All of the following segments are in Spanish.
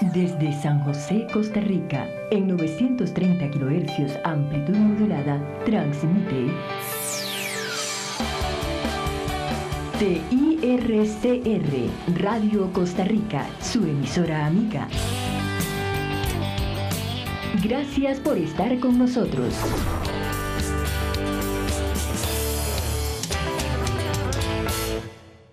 Desde San José, Costa Rica, en 930 kHz amplitud modulada, transmite TIRCR, Radio Costa Rica, su emisora amiga. Gracias por estar con nosotros.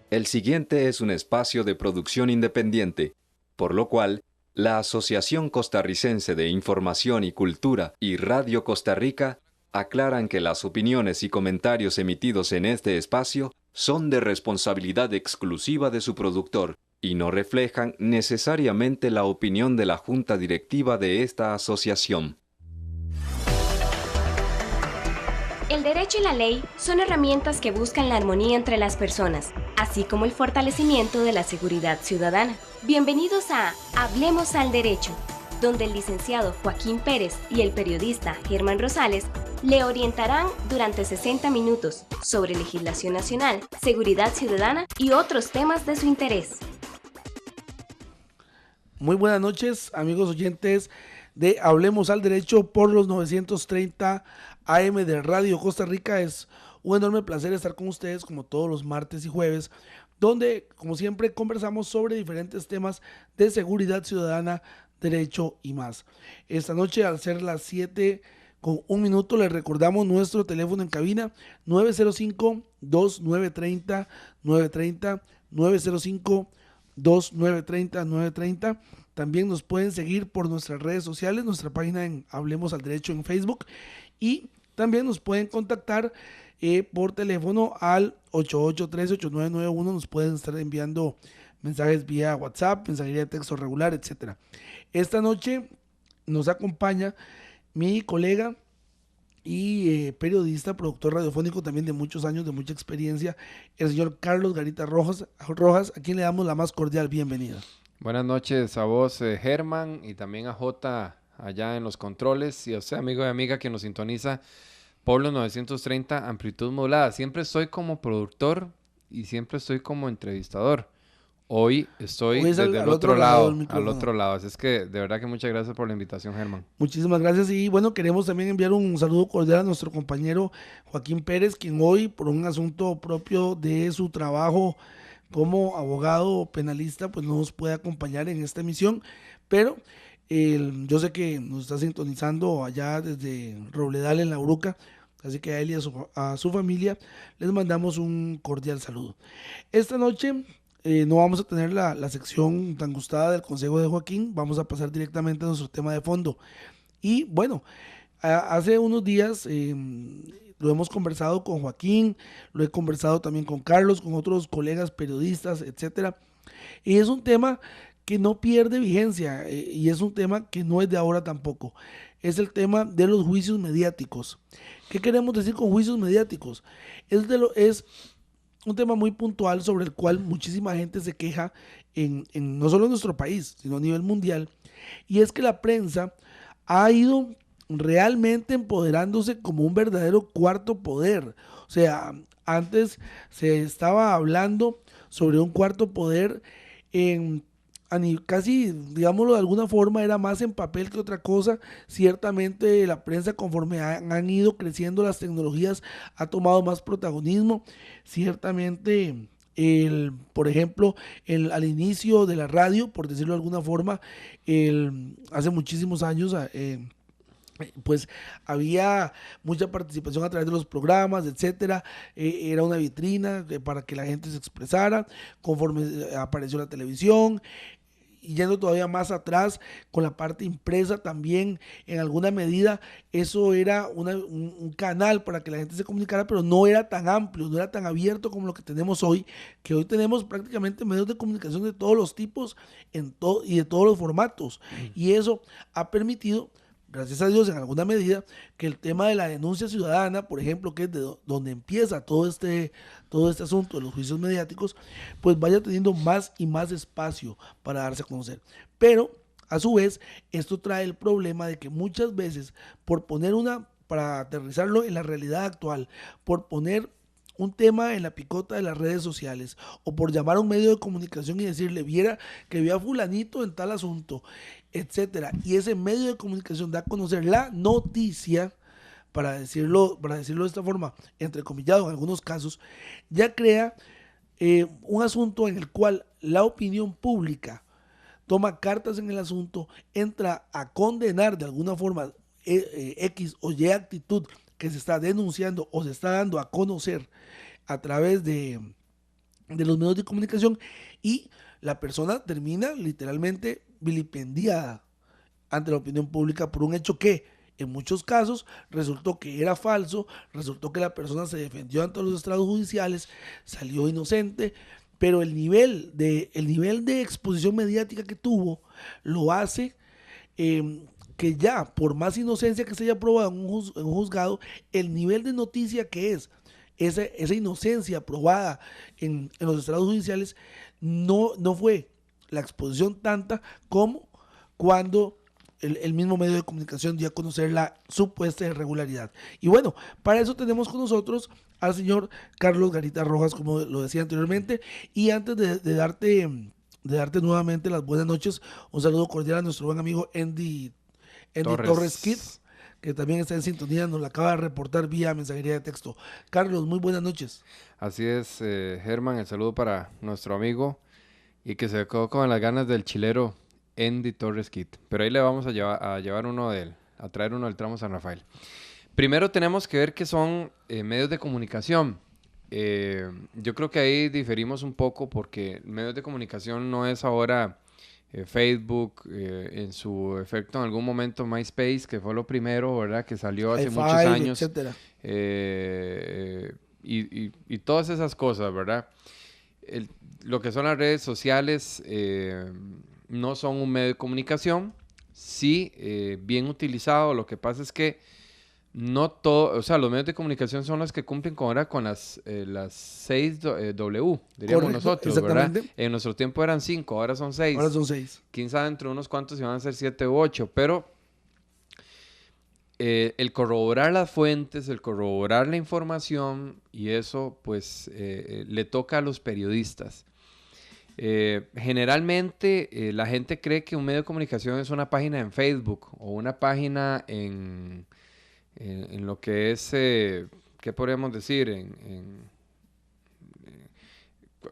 El siguiente es un espacio de producción independiente, por lo cual, la Asociación Costarricense de Información y Cultura y Radio Costa Rica aclaran que las opiniones y comentarios emitidos en este espacio son de responsabilidad exclusiva de su productor y no reflejan necesariamente la opinión de la Junta Directiva de esta asociación. El derecho y la ley son herramientas que buscan la armonía entre las personas, así como el fortalecimiento de la seguridad ciudadana. Bienvenidos a Hablemos al Derecho, donde el licenciado Joaquín Pérez y el periodista Germán Rosales le orientarán durante 60 minutos sobre legislación nacional, seguridad ciudadana y otros temas de su interés. Muy buenas noches, amigos oyentes de Hablemos al Derecho por los 930 AM de Radio Costa Rica. Es un enorme placer estar con ustedes como todos los martes y jueves, donde, como siempre, conversamos sobre diferentes temas de seguridad ciudadana, derecho y más. Esta noche, al ser las 7:01, les recordamos nuestro teléfono en cabina, 905-2930-930, 905-2930-930. También nos pueden seguir por nuestras redes sociales, nuestra página en Hablemos al Derecho en Facebook, y también nos pueden contactar por teléfono al 8813-8991. Nos pueden estar enviando mensajes vía WhatsApp, mensajería de texto regular, etc. Esta noche nos acompaña mi colega y periodista, productor radiofónico también de muchos años, de mucha experiencia, el señor Carlos Garita Rojas, a quien le damos la más cordial bienvenida. Buenas noches a vos, Germán, y también a Jota allá en los controles, y a usted, amigo y amiga, que nos sintoniza por los 930 amplitud modulada. Siempre estoy como productor y siempre estoy como entrevistador. Hoy estoy desde el otro lado, al otro lado. Así es que de verdad que muchas gracias por la invitación, Germán. Muchísimas gracias. Y bueno, queremos también enviar un saludo cordial a nuestro compañero Joaquín Pérez, quien hoy, por un asunto propio de su trabajo como abogado penalista, pues no nos puede acompañar en esta emisión, pero yo sé que nos está sintonizando allá desde Robledal en La Uruca, así que a él y a su familia les mandamos un cordial saludo. Esta noche no vamos a tener la sección tan gustada del consejo de Joaquín, vamos a pasar directamente a nuestro tema de fondo. Y bueno, hace unos días lo hemos conversado con Joaquín, lo he conversado también con Carlos, con otros colegas periodistas, etcétera. Y es un tema que no pierde vigencia y es un tema que no es de ahora tampoco. Es el tema de los juicios mediáticos. ¿Qué queremos decir con juicios mediáticos? Es un tema muy puntual sobre el cual muchísima gente se queja no solo en nuestro país, sino a nivel mundial. Y es que la prensa ha ido realmente empoderándose como un verdadero cuarto poder. O sea, antes se estaba hablando sobre un cuarto poder casi, digámoslo de alguna forma, era más en papel que otra cosa. Ciertamente la prensa, conforme han ido creciendo las tecnologías, ha tomado más protagonismo. Ciertamente, por ejemplo, al inicio de la radio, por decirlo de alguna forma, hace muchísimos años, pues había mucha participación a través de los programas, etcétera. Era una vitrina para que la gente se expresara. Conforme apareció la televisión, y yendo todavía más atrás con la parte impresa también, en alguna medida eso era un canal para que la gente se comunicara, pero no era tan amplio, no era tan abierto como lo que tenemos hoy, que hoy tenemos prácticamente medios de comunicación de todos los tipos y de todos los formatos. Y eso ha permitido, gracias a Dios, en alguna medida, que el tema de la denuncia ciudadana, por ejemplo, que es de donde empieza todo este asunto de los juicios mediáticos, pues vaya teniendo más y más espacio para darse a conocer. Pero, a su vez, esto trae el problema de que muchas veces, para aterrizarlo en la realidad actual, por poner un tema en la picota de las redes sociales o por llamar a un medio de comunicación y decirle, viera que vi a fulanito en tal asunto, etcétera, y ese medio de comunicación da a conocer la noticia, para decirlo de esta forma, entrecomillado en algunos casos, ya crea un asunto en el cual la opinión pública toma cartas en el asunto, entra a condenar de alguna forma X o Y actitud que se está denunciando o se está dando a conocer a través de los medios de comunicación, y la persona termina literalmente vilipendiada ante la opinión pública por un hecho que en muchos casos resultó que era falso, resultó que la persona se defendió ante los estrados judiciales, salió inocente, pero el nivel de exposición mediática que tuvo lo hace que ya, por más inocencia que se haya probado en un juzgado, el nivel de noticia que es esa inocencia probada en los estrados judiciales no fue la exposición tanta como cuando el mismo medio de comunicación dio a conocer la supuesta irregularidad. Y bueno, para eso tenemos con nosotros al señor Carlos Garita Rojas, como lo decía anteriormente. Y antes de darte nuevamente las buenas noches, un saludo cordial a nuestro buen amigo Andy Torres Kid, que también está en sintonía, nos la acaba de reportar vía mensajería de texto. Carlos, muy buenas noches. Así es, Germán, el saludo para nuestro amigo y que se quedó con las ganas del chilero Andy Torres Kid. Pero ahí le vamos a llevar a traer uno del tramo San Rafael. Primero tenemos que ver qué son medios de comunicación. Yo creo que ahí diferimos un poco porque medios de comunicación no es ahora Facebook, en su efecto en algún momento MySpace, que fue lo primero, ¿verdad? Que salió hace muchos años. Etcétera. Y todas esas cosas, ¿verdad? Lo que son las redes sociales no son un medio de comunicación. Sí, bien utilizado. Lo que pasa es que no todo, o sea, los medios de comunicación son los que cumplen con las 6 W, diríamos. Correcto, nosotros, ¿verdad? En nuestro tiempo eran 5, ahora son 6. Ahora son 6. Quién sabe entre unos cuantos si van a ser 7 u 8, pero el corroborar las fuentes, el corroborar la información, y eso pues le toca a los periodistas. Generalmente la gente cree que un medio de comunicación es una página en Facebook o una página en lo que es, ¿qué podríamos decir?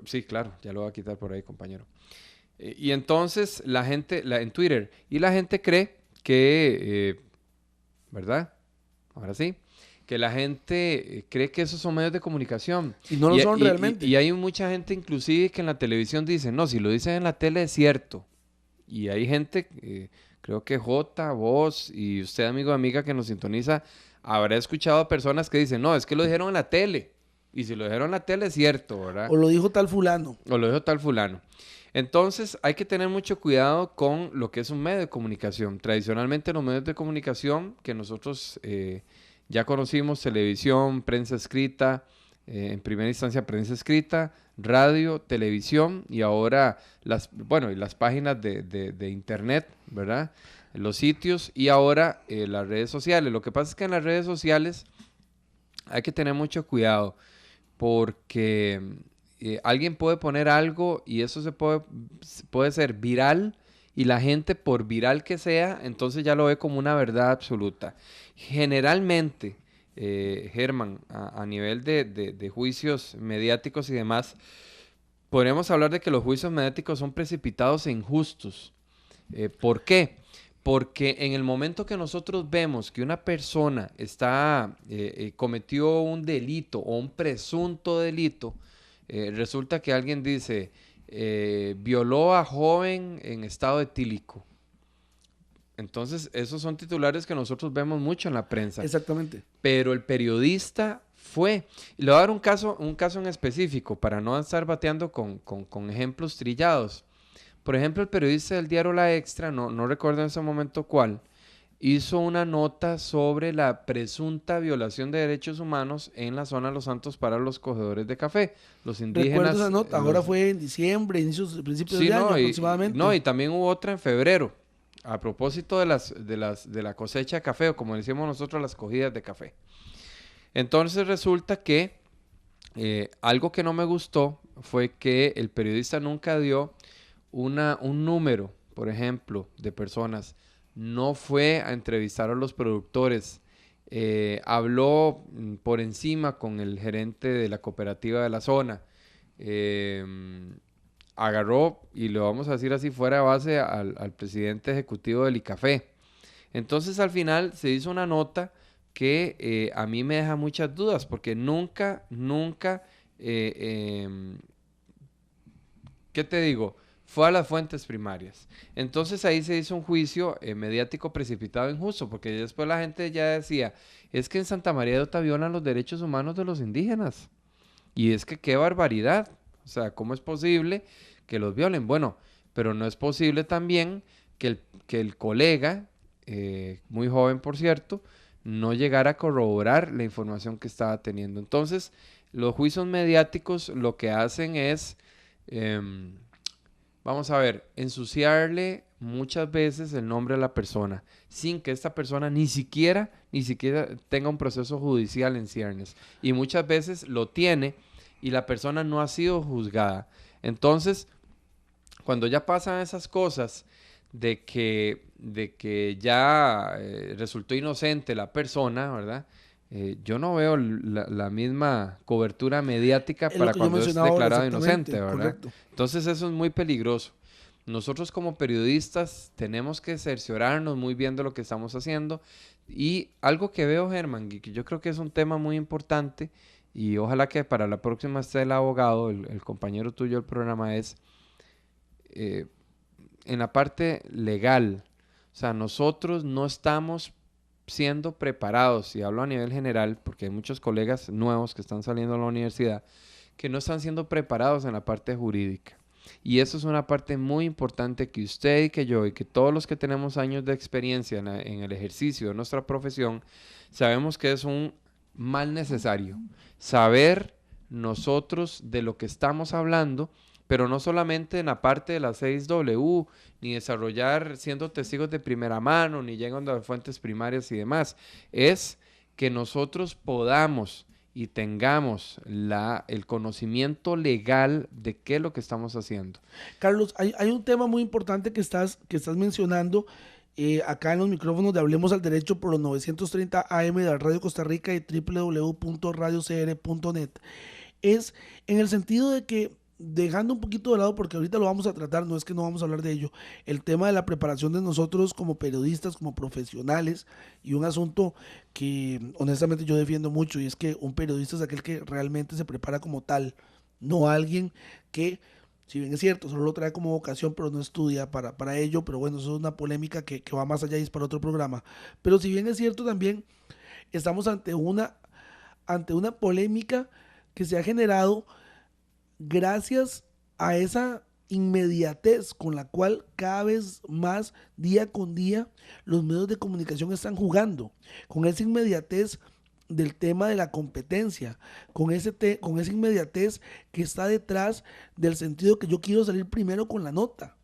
Sí, claro, ya lo voy a quitar por ahí, compañero. Y entonces la gente, en Twitter, y la gente cree que, ¿verdad? Ahora sí, que la gente cree que esos son medios de comunicación. Y no lo son realmente. Y hay mucha gente inclusive que en la televisión dice, no, si lo dicen en la tele es cierto. Y hay gente... creo que J, vos y usted, amigo o amiga que nos sintoniza, habrá escuchado a personas que dicen, no, es que lo dijeron en la tele. Y si lo dijeron en la tele es cierto, ¿verdad? O lo dijo tal fulano. Entonces, hay que tener mucho cuidado con lo que es un medio de comunicación. Tradicionalmente, los medios de comunicación que nosotros ya conocimos, televisión, prensa escrita, en primera instancia prensa escrita, radio, televisión y ahora las páginas de internet, ¿verdad? Los sitios y ahora las redes sociales. Lo que pasa es que en las redes sociales hay que tener mucho cuidado porque alguien puede poner algo y eso puede ser viral y la gente, por viral que sea, entonces ya lo ve como una verdad absoluta. Generalmente, Germán, a nivel de juicios mediáticos y demás, podríamos hablar de que los juicios mediáticos son precipitados e injustos. ¿Por qué? Porque en el momento que nosotros vemos que una persona cometió un delito o un presunto delito, resulta que alguien dice, violó a joven en estado etílico. Entonces, esos son titulares que nosotros vemos mucho en la prensa. Exactamente. Pero el periodista fue. Y le voy a dar un caso en específico para no estar bateando con ejemplos trillados. Por ejemplo, el periodista del diario La Extra, no recuerdo en ese momento cuál, hizo una nota sobre la presunta violación de derechos humanos en la zona de Los Santos para los cogedores de café, los indígenas. Recuerdo esa nota, ahora fue en diciembre, principios de año aproximadamente. Y también hubo otra en febrero, a propósito de la cosecha de café, o como decimos nosotros, las cogidas de café. Entonces resulta que Algo que no me gustó fue que el periodista nunca dio un número, por ejemplo, de personas. No fue a entrevistar a los productores. Habló por encima con el gerente de la cooperativa de la zona. Agarró, y lo vamos a decir así fuera de base, al presidente ejecutivo del ICAFE. Entonces al final se hizo una nota que a mí me deja muchas dudas, porque nunca, ¿qué te digo? Fue a las fuentes primarias. Entonces ahí se hizo un juicio mediático precipitado e injusto, porque después la gente ya decía, es que en Santa María de Ota violan los derechos humanos de los indígenas. Y es que qué barbaridad. O sea, ¿cómo es posible que los violen? Bueno, pero no es posible también que el colega, muy joven por cierto, no llegara a corroborar la información que estaba teniendo. Entonces, los juicios mediáticos lo que hacen es, vamos a ver, ensuciarle muchas veces el nombre a la persona, sin que esta persona ni siquiera tenga un proceso judicial en ciernes. Y muchas veces lo tiene y la persona no ha sido juzgada. Entonces, cuando ya pasan esas cosas de que ya resultó inocente la persona, ¿verdad? Yo no veo la misma cobertura mediática para cuando es declarado inocente, ¿verdad? Correcto. Entonces eso es muy peligroso. Nosotros como periodistas tenemos que cerciorarnos muy bien de lo que estamos haciendo. Y algo que veo, Germán, y que yo creo que es un tema muy importante, y ojalá que para la próxima esté el abogado, el compañero tuyo del programa, es en la parte legal. O sea, nosotros no estamos siendo preparados, y hablo a nivel general, porque hay muchos colegas nuevos que están saliendo de la universidad, que no están siendo preparados en la parte jurídica. Y eso es una parte muy importante que usted y que yo y que todos los que tenemos años de experiencia en el ejercicio de nuestra profesión, sabemos que es un mal necesario. Saber nosotros de lo que estamos hablando, pero no solamente en la parte de la 6W, ni desarrollar siendo testigos de primera mano, ni llegando a fuentes primarias y demás. Es que nosotros podamos y tengamos el conocimiento legal de qué es lo que estamos haciendo. Carlos, hay un tema muy importante que estás mencionando acá en los micrófonos de Hablemos al Derecho por los 930 AM de Radio Costa Rica y www.radiocr.net. Es en el sentido de que, dejando un poquito de lado, porque ahorita lo vamos a tratar, no es que no vamos a hablar de ello, el tema de la preparación de nosotros como periodistas, como profesionales, y un asunto que honestamente yo defiendo mucho, y es que un periodista es aquel que realmente se prepara como tal, no alguien que, si bien es cierto, solo lo trae como vocación, pero no estudia para ello. Pero bueno, eso es una polémica que va más allá y es para otro programa. Pero si bien es cierto, también estamos ante una polémica que se ha generado gracias a esa inmediatez con la cual cada vez más, día con día, los medios de comunicación están jugando, con esa inmediatez del tema de la competencia, con esa inmediatez que está detrás del sentido que yo quiero salir primero con la nota.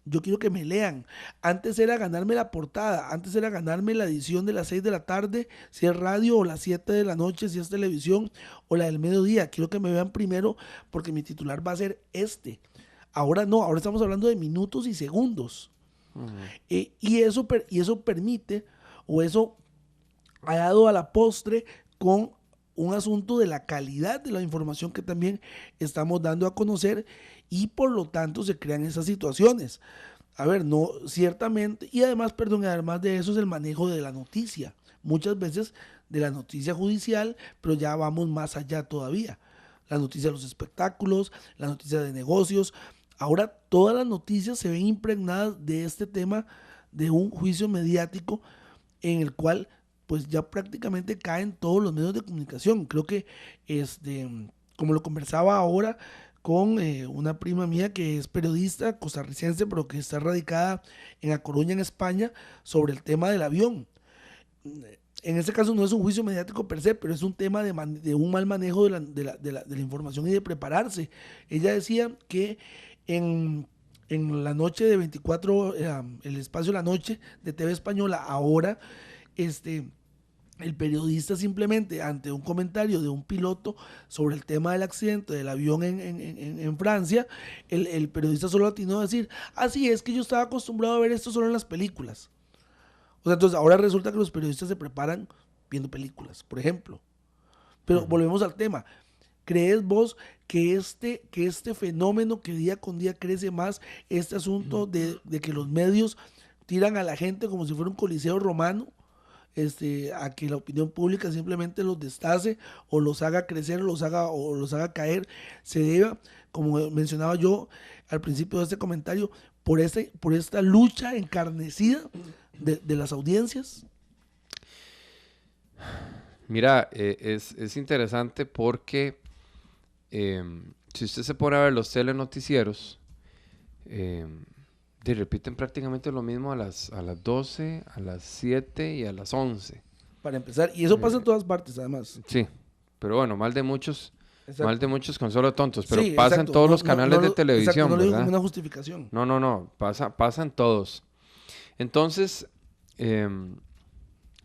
Yo quiero que me lean. Antes era ganarme la portada, antes era ganarme la edición de las 6 de la tarde, si es radio, o las 7 de la noche, si es televisión, o la del mediodía. Quiero que me vean primero porque mi titular va a ser este. Ahora no, ahora estamos hablando de minutos y segundos. Y eso permite, o eso ha dado a la postre con un asunto de la calidad de la información que también estamos dando a conocer, y por lo tanto se crean esas situaciones. A ver, no, ciertamente, y además de eso es el manejo de la noticia, muchas veces de la noticia judicial, pero ya vamos más allá todavía. La noticia de los espectáculos, la noticia de negocios, ahora todas las noticias se ven impregnadas de este tema de un juicio mediático en el cual pues ya prácticamente caen todos los medios de comunicación. Creo que como lo conversaba ahora con una prima mía que es periodista costarricense, pero que está radicada en A Coruña, en España, sobre el tema del avión. En este caso no es un juicio mediático per se, pero es un tema de un mal manejo de la información y de prepararse. Ella decía que en la noche de 24, el espacio de la noche de TV Española, ahora, el periodista simplemente ante un comentario de un piloto sobre el tema del accidente del avión en Francia, el periodista solo atinó a decir, así es que yo estaba acostumbrado a ver esto solo en las películas. O sea, entonces ahora resulta que los periodistas se preparan viendo películas, por ejemplo. Pero volvemos al tema. ¿Crees vos que este fenómeno que día con día crece más, este asunto de que los medios tiran a la gente como si fuera un coliseo romano, a que la opinión pública simplemente los destace o los haga crecer o los haga caer, se deba, como mencionaba yo al principio de este comentario, por esta lucha encarnecida de las audiencias? Mira, es interesante porque si usted se pone a ver los telenoticieros, repiten prácticamente lo mismo a las 12, a las 7 y a las 11. Para empezar, y eso pasa en todas partes además. Sí, pero bueno, mal de muchos con solo tontos, pero Sí, pasa exacto. en todos los canales de televisión, exacto, no lo digo ¿verdad? como una justificación. No, pasa en todos. Entonces,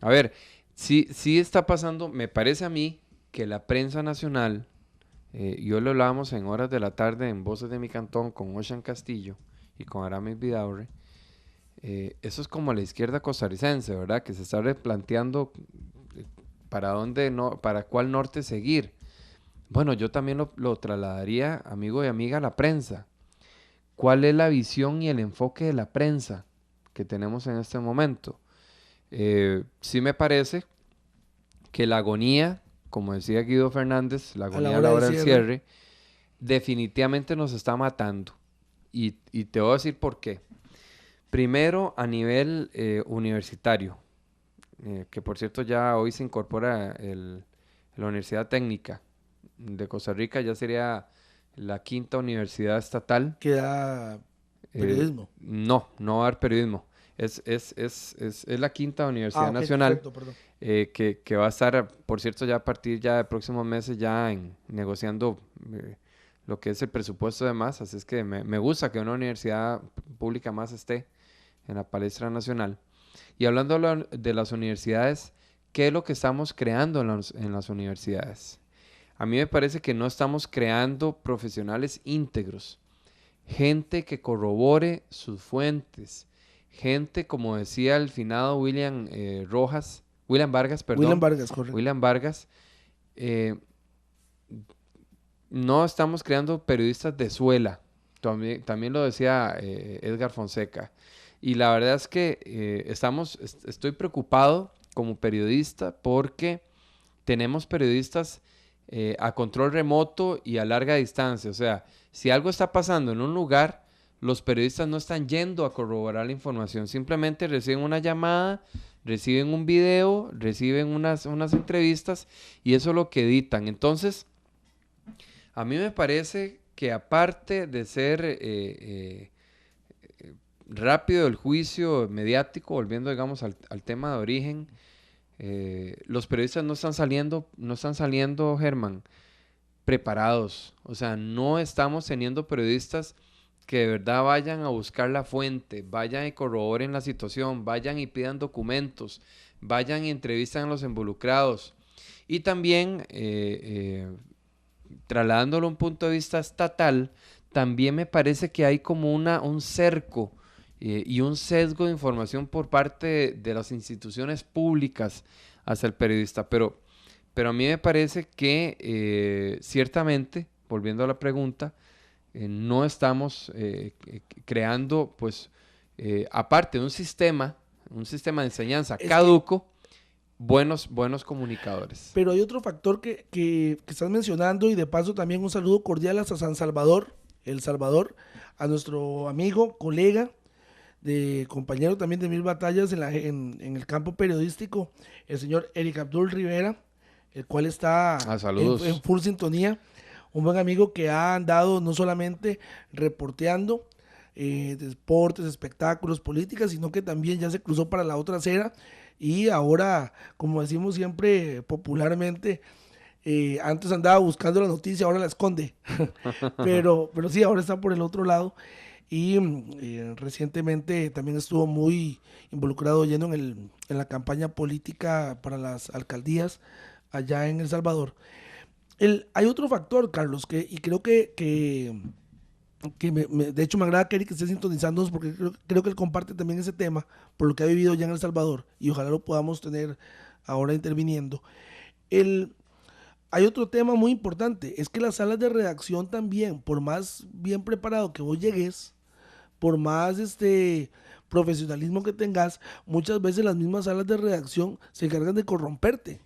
a ver, sí está pasando, me parece a mí que la prensa nacional, yo lo hablábamos en horas de la tarde en Voces de mi Cantón con Ocean Castillo y con Aramis Vidaurre, eso es como la izquierda costarricense, ¿verdad? Que se está replanteando para cuál norte seguir. Bueno, yo también lo trasladaría, amigo y amiga, a la prensa. ¿Cuál es la visión y el enfoque de la prensa que tenemos en este momento? Sí me parece que la agonía, como decía Guido Fernández, la agonía a la hora del cierre, definitivamente nos está matando. Y te voy a decir por qué. Primero, a nivel universitario, que por cierto ya hoy se incorpora la Universidad Técnica de Costa Rica, ya sería la 5ª universidad estatal. Que da periodismo. No va a dar periodismo. Es la 5ª Universidad Nacional, perfecto, que va a estar, por cierto, ya a partir ya de próximos meses ya negociando lo que es el presupuesto de más. Así es que me gusta que una universidad pública más esté en la palestra nacional. Y hablando de las universidades, ¿qué es lo que estamos creando en las universidades? A mí me parece que no estamos creando profesionales íntegros, gente que corrobore sus fuentes, gente, como decía el finado William Vargas, correcto. William Vargas, no estamos creando periodistas de suela, también lo decía Edgar Fonseca, y la verdad es que estoy preocupado como periodista porque tenemos periodistas a control remoto y a larga distancia. O sea, si algo está pasando en un lugar, los periodistas no están yendo a corroborar la información, simplemente reciben una llamada, reciben un video, reciben unas entrevistas y eso es lo que editan. Entonces, a mí me parece que aparte de ser rápido el juicio mediático, volviendo digamos al tema de origen, los periodistas no están saliendo, Germán, preparados. O sea, no estamos teniendo periodistas que de verdad vayan a buscar la fuente, vayan y corroboren la situación, vayan y pidan documentos, vayan y entrevistan a los involucrados. Y también, trasladándolo a un punto de vista estatal, también me parece que hay como un cerco y un sesgo de información por parte de las instituciones públicas hacia el periodista. Pero a mí me parece que ciertamente, volviendo a la pregunta, no estamos creando, pues, aparte de un sistema de enseñanza caduco, buenos comunicadores. Pero hay otro factor que estás mencionando, y de paso también un saludo cordial hasta San Salvador, El Salvador, a nuestro amigo, colega, compañero también de 1000 batallas en el campo periodístico, el señor Eric Abdul Rivera, el cual está en full sintonía. Un buen amigo que ha andado no solamente reporteando deportes, espectáculos, políticas, sino que también ya se cruzó para la otra acera y ahora, como decimos siempre popularmente, antes andaba buscando la noticia, ahora la esconde. pero sí, ahora está por el otro lado. y recientemente también estuvo muy involucrado lleno en la campaña política para las alcaldías allá en El Salvador. Hay otro factor, Carlos, y creo que de hecho me agrada que Eric esté sintonizándonos porque creo que él comparte también ese tema por lo que ha vivido ya en El Salvador y ojalá lo podamos tener ahora interviniendo. Hay otro tema muy importante, es que las salas de redacción también, por más bien preparado que vos llegues, por más profesionalismo que tengas, muchas veces las mismas salas de redacción se encargan de corromperte.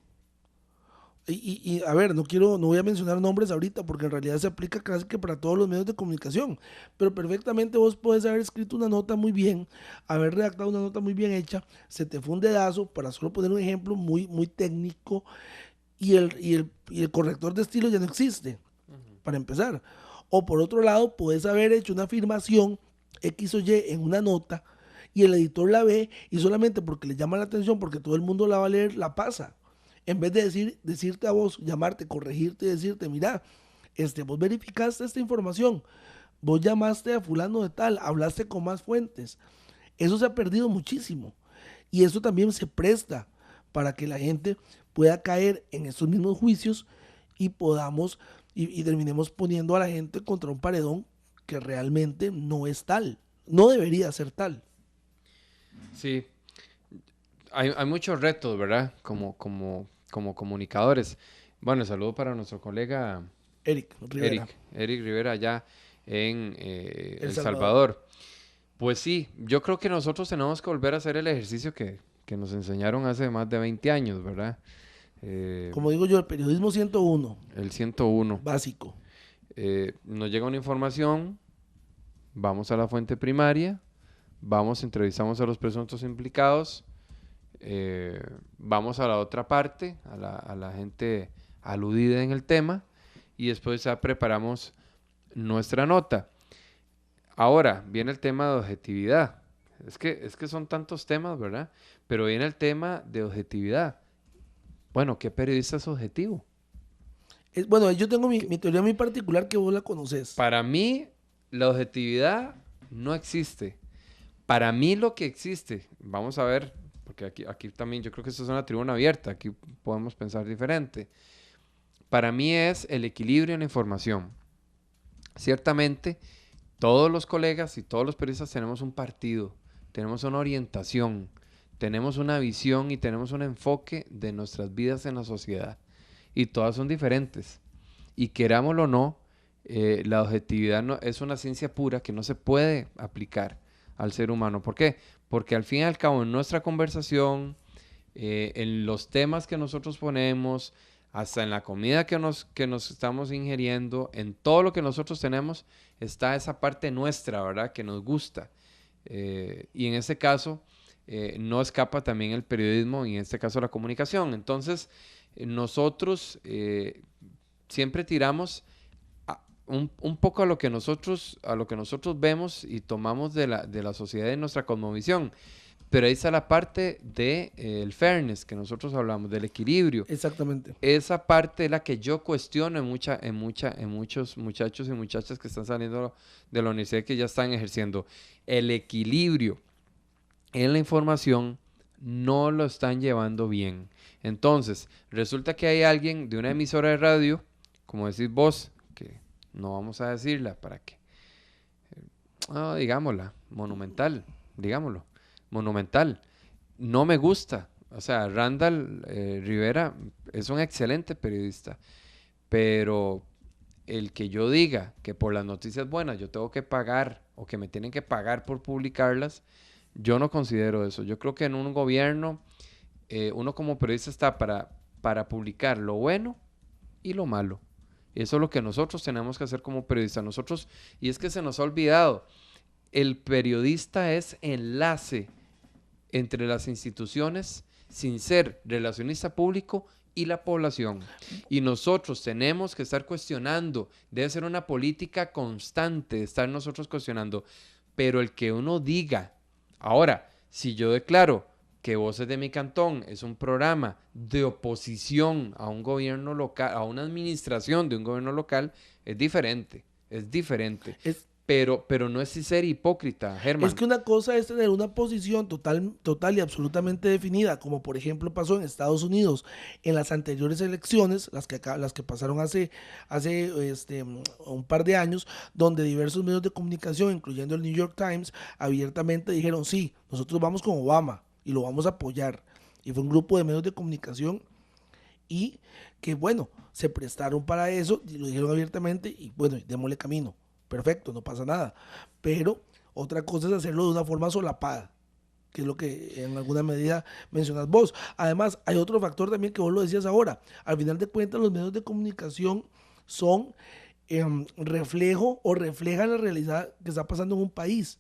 A ver, no voy a mencionar nombres ahorita porque en realidad se aplica casi que para todos los medios de comunicación, pero perfectamente vos podés haber escrito una nota muy bien, haber redactado una nota muy bien hecha, se te fue un dedazo, para solo poner un ejemplo muy, muy técnico, y el corrector de estilo ya no existe, para empezar. O por otro lado, puedes haber hecho una afirmación X o Y en una nota y el editor la ve y solamente porque le llama la atención, porque todo el mundo la va a leer, la pasa. En vez de decirte a vos, llamarte, corregirte y decirte, mira, vos verificaste esta información, vos llamaste a fulano de tal, hablaste con más fuentes. Eso se ha perdido muchísimo. Y eso también se presta para que la gente pueda caer en estos mismos juicios y podamos y terminemos poniendo a la gente contra un paredón que realmente no es tal, no debería ser tal. Sí, hay muchos retos, ¿verdad? Como comunicadores. Bueno, saludo para nuestro colega Eric Rivera allá en El Salvador. Pues sí, yo creo que nosotros tenemos que volver a hacer el ejercicio que nos enseñaron hace más de 20 años, ¿verdad? Como digo yo, el periodismo 101. El 101. Básico. Nos llega una información, vamos a la fuente primaria, entrevistamos a los presuntos implicados, vamos a la otra parte, a la gente aludida en el tema, y después ya preparamos nuestra nota. Ahora, viene el tema de objetividad. Es que son tantos temas, ¿verdad? Pero viene el tema de objetividad. Bueno, ¿qué periodista es objetivo? Bueno, yo tengo mi teoría muy particular que vos la conoces. Para mí, la objetividad no existe. Para mí lo que existe, vamos a ver, porque aquí también yo creo que esto es una tribuna abierta, aquí podemos pensar diferente. Para mí es el equilibrio en la información. Ciertamente, todos los colegas y todos los periodistas tenemos un partido, tenemos una orientación, tenemos una visión y tenemos un enfoque de nuestras vidas en la sociedad. Y todas son diferentes. Y querámoslo o no, la objetividad no, es una ciencia pura que no se puede aplicar al ser humano. ¿Por qué? Porque al fin y al cabo en nuestra conversación, en los temas que nosotros ponemos, hasta en la comida que nos estamos ingiriendo, en todo lo que nosotros tenemos, está esa parte nuestra, ¿verdad? Que nos gusta. Y en ese caso, no escapa también el periodismo y en este caso la comunicación. Entonces, nosotros siempre tiramos un poco a lo que nosotros vemos y tomamos de la sociedad y nuestra cosmovisión. Pero ahí está la parte del fairness que nosotros hablamos, del equilibrio. Exactamente. Esa parte es la que yo cuestiono en muchos muchachos y muchachas que están saliendo de la universidad que ya están ejerciendo. El equilibrio en la información no lo están llevando bien. Entonces, resulta que hay alguien de una emisora de radio, como decís vos, que no vamos a decirla para que, digámosla, Monumental, digámoslo. Monumental. No me gusta. O sea, Randall Rivera es un excelente periodista. Pero el que yo diga que por las noticias buenas yo tengo que pagar o que me tienen que pagar por publicarlas, yo no considero eso. Yo creo que en un gobierno uno como periodista está para publicar lo bueno y lo malo. Eso es lo que nosotros tenemos que hacer como periodistas. Nosotros, y es que se nos ha olvidado, el periodista es enlace entre las instituciones sin ser relacionista público y la población. Y nosotros tenemos que estar cuestionando, debe ser una política constante, estar nosotros cuestionando, pero el que uno diga, ahora, si yo declaro que Voces de mi Cantón es un programa de oposición a un gobierno local, a una administración de un gobierno local, es diferente, es diferente. pero no es ser hipócrita, Germán. Es que una cosa es tener una posición total y absolutamente definida, como por ejemplo pasó en Estados Unidos en las anteriores elecciones, las que pasaron hace un par de años, donde diversos medios de comunicación, incluyendo el New York Times, abiertamente dijeron, sí, nosotros vamos con Obama y lo vamos a apoyar. Y fue un grupo de medios de comunicación y que, bueno, se prestaron para eso, y lo dijeron abiertamente y, bueno, démosle camino. Perfecto, no pasa nada. Pero otra cosa es hacerlo de una forma solapada, que es lo que en alguna medida mencionas vos. Además, hay otro factor también que vos lo decías ahora. Al final de cuentas, los medios de comunicación son reflejo o reflejan la realidad que está pasando en un país.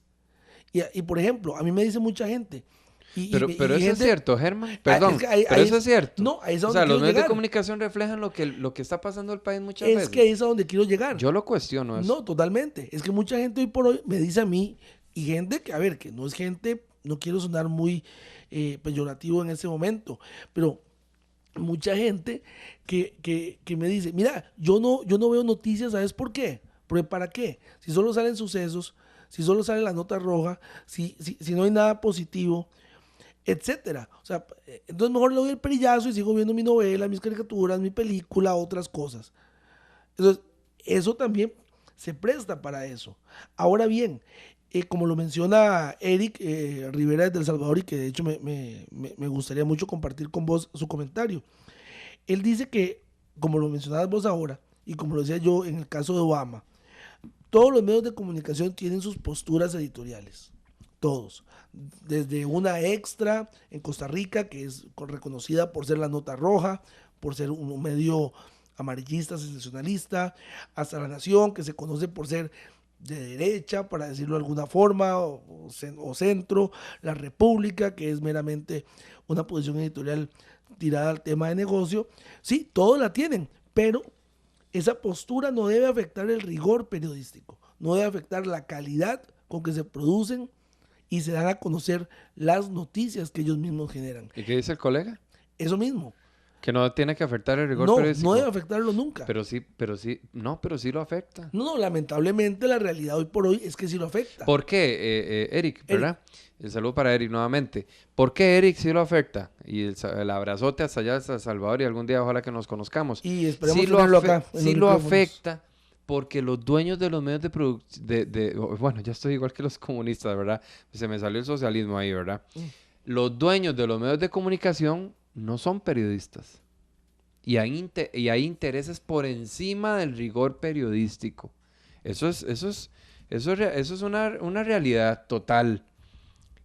Y por ejemplo, a mí me dice mucha gente... Pero eso gente, es cierto, Germán. Perdón, es que pero eso es cierto. No, ahí es a o donde sea, los quiero medios llegar. de comunicación reflejan lo que está pasando en el país muchas veces. Es que ahí es a donde quiero llegar. Yo lo cuestiono eso. No, totalmente. Es que mucha gente hoy por hoy me dice a mí, y gente que, a ver, que no es gente, no quiero sonar muy peyorativo en ese momento, pero mucha gente que me dice, mira, yo no veo noticias, ¿sabes por qué? Porque ¿para qué? Si solo salen sucesos, si solo sale la nota roja, si no hay nada positivo, etcétera. O sea, entonces mejor le doy el perillazo y sigo viendo mi novela, mis caricaturas, mi película, otras cosas. Entonces, eso también se presta para eso. Ahora bien, como lo menciona Eric Rivera de El Salvador, y que de hecho me gustaría mucho compartir con vos su comentario. Él dice que, como lo mencionabas vos ahora, y como lo decía yo en el caso de Obama, todos los medios de comunicación tienen sus posturas editoriales. Todos. Desde una Extra en Costa Rica, que es reconocida por ser la nota roja, por ser un medio amarillista, sensacionalista, hasta La Nación, que se conoce por ser de derecha, para decirlo de alguna forma, o centro, La República, que es meramente una posición editorial tirada al tema de negocio. Sí, todos la tienen, pero esa postura no debe afectar el rigor periodístico, no debe afectar la calidad con que se producen y se dan a conocer las noticias que ellos mismos generan. ¿Y qué dice el colega? Eso mismo. Que no tiene que afectar el rigor periodístico. No debe afectarlo nunca. Pero sí lo afecta. No, lamentablemente la realidad hoy por hoy es que sí lo afecta. ¿Por qué, Eric, verdad? El saludo para Eric nuevamente. ¿Por qué Eric sí lo afecta? Y el abrazote hasta allá, hasta El Salvador, y algún día ojalá que nos conozcamos. Y esperemos tenerlo acá. Sí lo afecta porque los dueños de los medios de producción, bueno, ya estoy igual que los comunistas, ¿verdad? Se me salió el socialismo ahí, ¿verdad? Los dueños de los medios de comunicación no son periodistas. Y hay intereses por encima del rigor periodístico. Eso es una realidad total.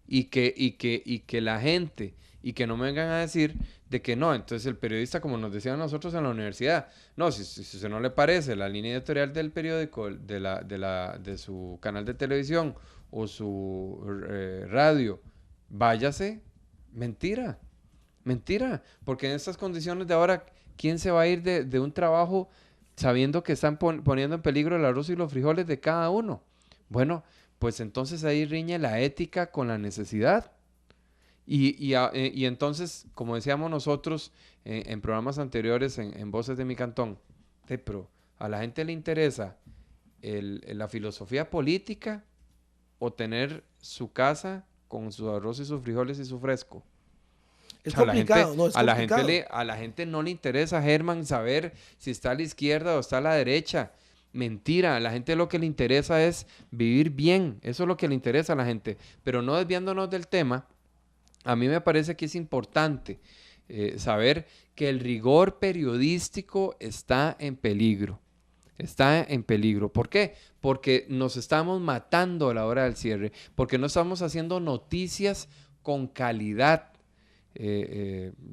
Y que la gente, y que no me vengan a decir de que no, entonces el periodista, como nos decían nosotros en la universidad, no, si se no le parece la línea editorial del periódico, de su canal de televisión o su radio, váyase. Mentira, porque en estas condiciones de ahora, ¿quién se va a ir de un trabajo sabiendo que están poniendo en peligro el arroz y los frijoles de cada uno? Bueno, pues entonces ahí riñe la ética con la necesidad. Y entonces, como decíamos nosotros en programas anteriores en Voces de mi Cantón, pero a la gente le interesa la filosofía política o tener su casa con su arroz y sus frijoles y su fresco. Es complicado, no, es complicado. A la gente no le interesa, Germán, saber si está a la izquierda o está a la derecha. Mentira, a la gente lo que le interesa es vivir bien. Eso es lo que le interesa a la gente. Pero no desviándonos del tema, a mí me parece que es importante saber que el rigor periodístico está en peligro. Está en peligro. ¿Por qué? Porque nos estamos matando a la hora del cierre. Porque no estamos haciendo noticias con calidad.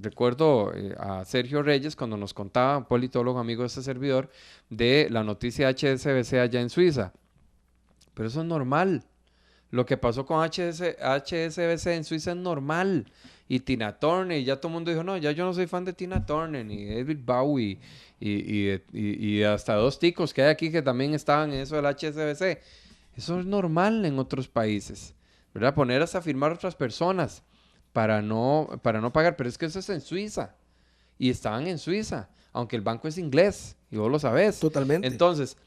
Recuerdo a Sergio Reyes cuando nos contaba, un politólogo amigo de este servidor, de la noticia HSBC allá en Suiza. Pero eso es normal. Lo que pasó con HSBC en Suiza es normal. Y Tina Turner, y ya todo el mundo dijo, no, ya yo no soy fan de Tina Turner, ni David Bowie, y hasta dos ticos que hay aquí que también estaban en eso del HSBC. Eso es normal en otros países, ¿verdad? Poner hasta firmar otras personas para no pagar, pero es que eso es en Suiza. Y estaban en Suiza, aunque el banco es inglés, y vos lo sabés. Totalmente. Entonces,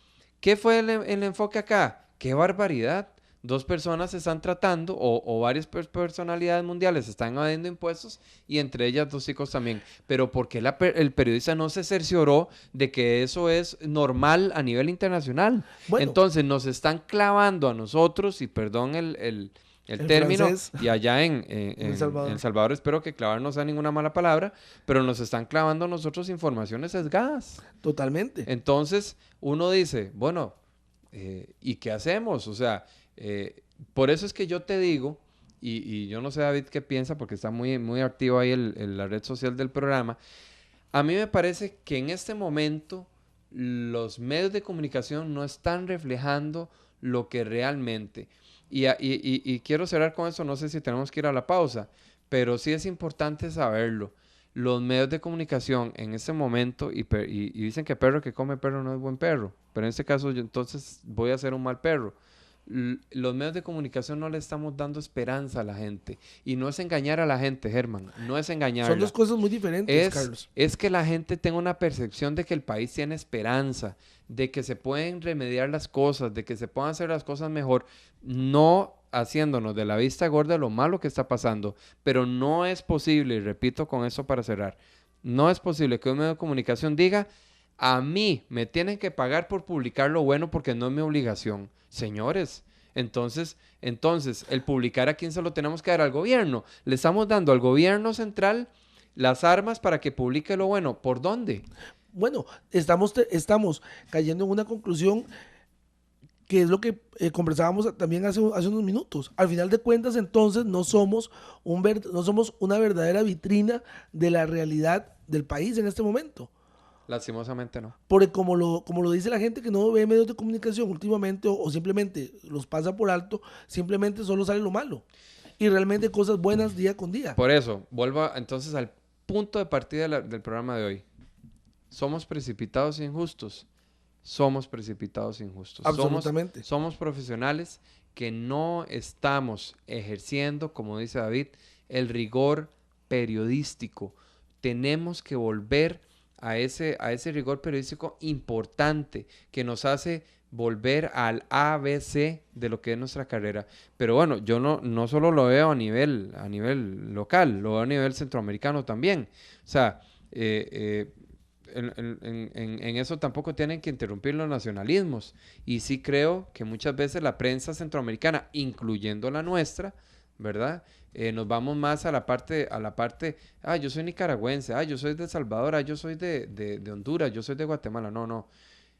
¿qué fue el enfoque acá? ¡Qué barbaridad! 2 personas se están tratando o varias personalidades mundiales están evadiendo impuestos y entre ellas 2 chicos también. Pero ¿por qué el periodista no se cercioró de que eso es normal a nivel internacional? Bueno. Entonces nos están clavando a nosotros, y perdón el término, francés. y allá en El Salvador. El Salvador espero que clavar no sea ninguna mala palabra, pero nos están clavando a nosotros informaciones sesgadas. Totalmente. Entonces uno dice, bueno, ¿y qué hacemos? O sea, por eso es que yo te digo, y yo no sé David qué piensa, porque está muy, muy activo ahí la red social del programa. A mí me parece que en este momento los medios de comunicación no están reflejando lo que realmente... Y quiero cerrar con eso, no sé si tenemos que ir a la pausa, pero sí es importante saberlo. Los medios de comunicación en este momento, y dicen que perro que come perro no es buen perro, pero en este caso yo entonces voy a ser un mal perro. Los medios de comunicación no le estamos dando esperanza a la gente. Y no es engañar a la gente, Germán, no es engañarla. Son 2 cosas muy diferentes, Carlos. Es que la gente tenga una percepción de que el país tiene esperanza, de que se pueden remediar las cosas, de que se puedan hacer las cosas mejor, no haciéndonos de la vista gorda lo malo que está pasando. Pero no es posible, y repito con eso para cerrar, no es posible que un medio de comunicación diga: a mí me tienen que pagar por publicar lo bueno porque no es mi obligación. Señores, entonces, el publicar, ¿a quién se lo tenemos que dar? Al gobierno. Le estamos dando al gobierno central las armas para que publique lo bueno. ¿Por dónde? Bueno, estamos cayendo en una conclusión que es lo que conversábamos también hace unos minutos. Al final de cuentas, entonces, no somos una verdadera vitrina de la realidad del país en este momento. Lastimosamente no. Porque como lo dice la gente que no ve medios de comunicación últimamente o simplemente los pasa por alto, simplemente solo sale lo malo. Y realmente cosas buenas día con día. Por eso, vuelvo entonces al punto de partida del programa de hoy. ¿Somos precipitados e injustos? Somos precipitados e injustos. Absolutamente. Somos profesionales que no estamos ejerciendo, como dice David, el rigor periodístico. Tenemos que volver a ese rigor periodístico importante que nos hace volver al ABC de lo que es nuestra carrera. Pero bueno, yo no solo lo veo a nivel local, lo veo a nivel centroamericano también. O sea, en eso tampoco tienen que interrumpir los nacionalismos. Y sí creo que muchas veces la prensa centroamericana, incluyendo la nuestra, ¿verdad? Nos vamos más a la parte, yo soy nicaragüense, yo soy de El Salvador, yo soy de Honduras, yo soy de Guatemala. No. O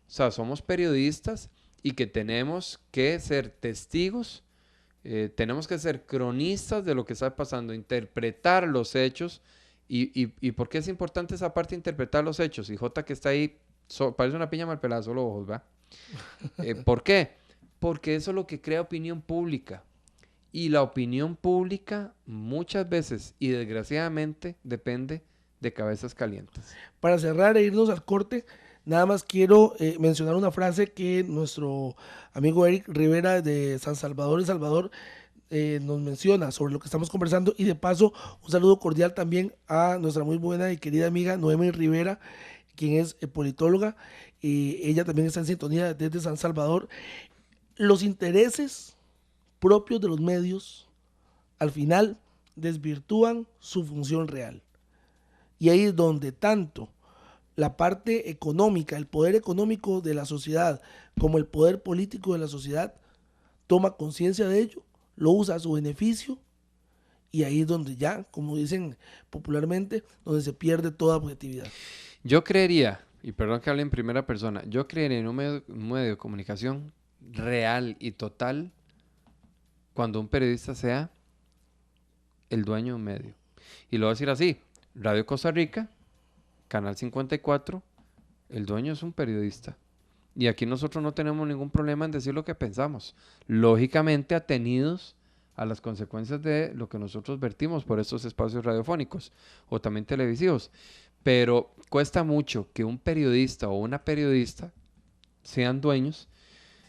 sea, somos periodistas y que tenemos que ser testigos, tenemos que ser cronistas de lo que está pasando, interpretar los hechos. ¿Y por qué es importante esa parte de interpretar los hechos? Y Jota que está ahí, parece una piña mal pelada, solo ojos, ¿va? ¿Por qué? Porque eso es lo que crea opinión pública. Y la opinión pública muchas veces y desgraciadamente depende de cabezas calientes. Para cerrar e irnos al corte, nada más quiero mencionar una frase que nuestro amigo Eric Rivera de San Salvador, El Salvador, nos menciona sobre lo que estamos conversando. Y de paso, un saludo cordial también a nuestra muy buena y querida amiga Noemi Rivera, quien es politóloga. Ella también está en sintonía desde San Salvador. Los intereses propios de los medios al final desvirtúan su función real, y ahí es donde tanto la parte económica, el poder económico de la sociedad como el poder político de la sociedad toma conciencia de ello, lo usa a su beneficio, y ahí es donde ya, como dicen popularmente, donde se pierde toda objetividad. Yo creería, y perdón que hable en primera persona, yo creería en un medio de comunicación real y total cuando un periodista sea el dueño de un medio. Y lo voy a decir así: Radio Costa Rica, Canal 54, el dueño es un periodista. Y aquí nosotros no tenemos ningún problema en decir lo que pensamos. Lógicamente atenidos a las consecuencias de lo que nosotros vertimos por estos espacios radiofónicos o también televisivos. Pero cuesta mucho que un periodista o una periodista sean dueños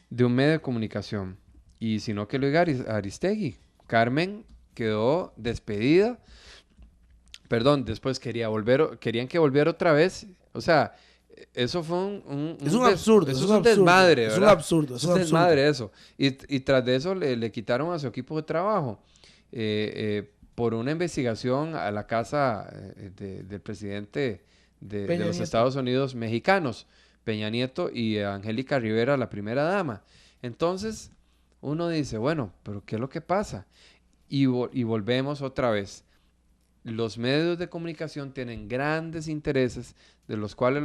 de un medio de comunicación. Y si no, que lo diga Aristegui. Carmen quedó despedida. Perdón, después querían que volviera otra vez. O sea, eso fue es un absurdo. Eso es un desmadre, ¿verdad? Es un absurdo. Es un desmadre eso. Y tras de eso le quitaron a su equipo de trabajo por una investigación a la casa del presidente de los Estados Unidos mexicanos, Peña Nieto y Angélica Rivera, la primera dama. Entonces, uno dice, bueno, pero ¿qué es lo que pasa? Y volvemos otra vez. Los medios de comunicación tienen grandes intereses de los cuales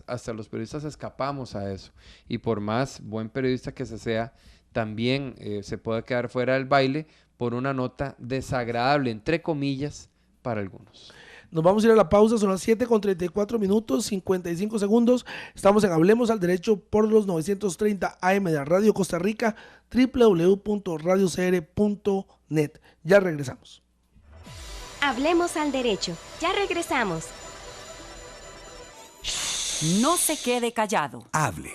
hasta los periodistas escapamos a eso. Y por más buen periodista que se sea, también se puede quedar fuera del baile por una nota desagradable, entre comillas, para algunos. Nos vamos a ir a la pausa, son las 7:34, 55 segundos. Estamos en Hablemos al Derecho por los 930 AM de Radio Costa Rica, www.radiocr.net. Ya regresamos. Hablemos al Derecho. Ya regresamos. No se quede callado. Hable.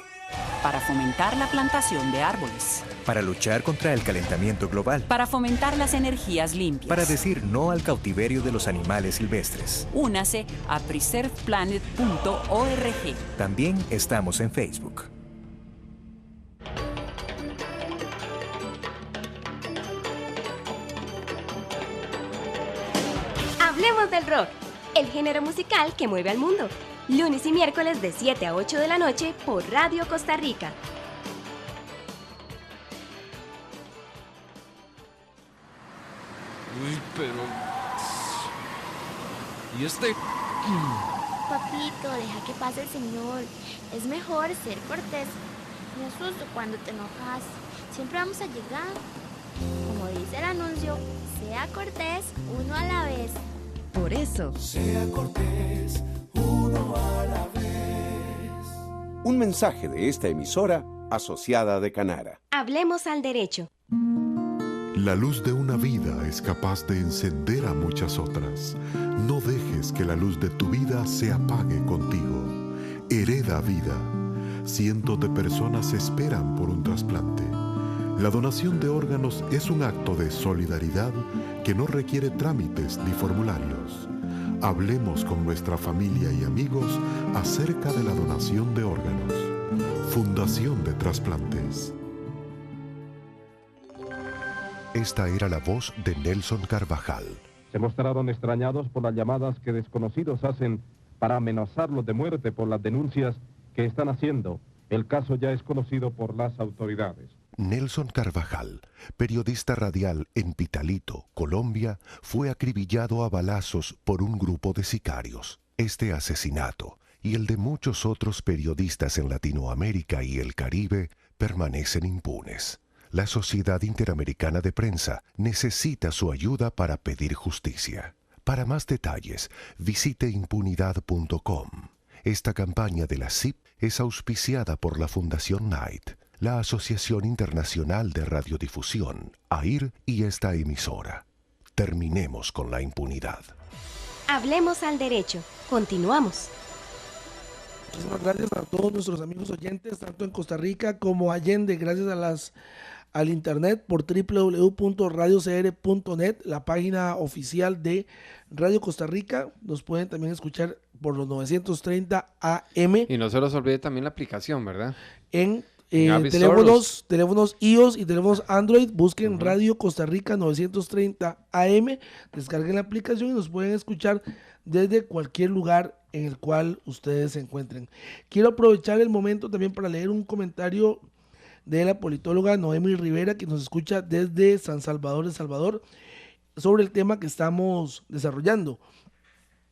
Para fomentar la plantación de árboles. Para luchar contra el calentamiento global. Para fomentar las energías limpias. Para decir no al cautiverio de los animales silvestres. Únase a preserveplanet.org. También estamos en Facebook. Hablemos del rock, el género musical que mueve al mundo. Lunes y miércoles de 7 a 8 de la noche por Radio Costa Rica. Uy, pero... ¿Y este? Papito, deja que pase el señor. Es mejor ser cortés. Me asusto cuando te enojas. Siempre vamos a llegar. Como dice el anuncio, sea cortés uno a la vez. Por eso, sea cortés uno a la vez. Un mensaje de esta emisora asociada de Canara. Hablemos al Derecho. La luz de una vida es capaz de encender a muchas otras. No dejes que la luz de tu vida se apague contigo. Hereda vida. Cientos de personas esperan por un trasplante. La donación de órganos es un acto de solidaridad que no requiere trámites ni formularios. Hablemos con nuestra familia y amigos acerca de la donación de órganos. Fundación de Trasplantes. Esta era la voz de Nelson Carvajal. Se mostraron extrañados por las llamadas que desconocidos hacen para amenazarlos de muerte por las denuncias que están haciendo. El caso ya es conocido por las autoridades. Nelson Carvajal, periodista radial en Pitalito, Colombia, fue acribillado a balazos por un grupo de sicarios. Este asesinato y el de muchos otros periodistas en Latinoamérica y el Caribe permanecen impunes. La Sociedad Interamericana de Prensa necesita su ayuda para pedir justicia. Para más detalles, visite impunidad.com. Esta campaña de la CIP es auspiciada por la Fundación Knight, la Asociación Internacional de Radiodifusión, AIR y esta emisora. Terminemos con la impunidad. Hablemos al Derecho. Continuamos. Muchísimas gracias a todos nuestros amigos oyentes, tanto en Costa Rica como allende, gracias al internet por www.radiocr.net, la página oficial de Radio Costa Rica. Nos pueden también escuchar por los 930 AM. Y no se los olvide también la aplicación, ¿verdad? En teléfonos iOS y teléfonos Android, busquen Radio Costa Rica 930 AM, descarguen la aplicación y nos pueden escuchar desde cualquier lugar en el cual ustedes se encuentren. Quiero aprovechar el momento también para leer un comentario de la politóloga Noemi Rivera, que nos escucha desde San Salvador, El Salvador, sobre el tema que estamos desarrollando.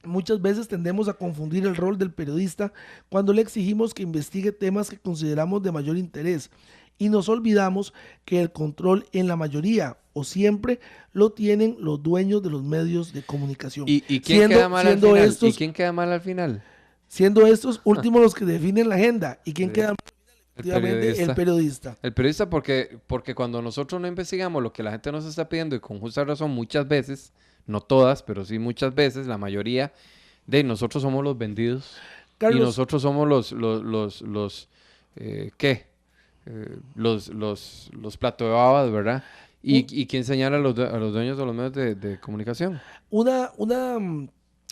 Muchas veces tendemos a confundir el rol del periodista cuando le exigimos que investigue temas que consideramos de mayor interés y nos olvidamos que el control en la mayoría o siempre lo tienen los dueños de los medios de comunicación. ¿Y quién queda mal al final? ¿Y quién queda mal al final? Siendo estos últimos los que definen la agenda. ¿Y quién queda mal? Efectivamente, el periodista. El periodista porque cuando nosotros no investigamos lo que la gente nos está pidiendo, y con justa razón muchas veces, no todas, pero sí muchas veces, la mayoría, de nosotros somos los vendidos. Carlos, y nosotros somos los plato de babas, ¿verdad? ¿Y quién señala a los dueños de los medios de comunicación? Una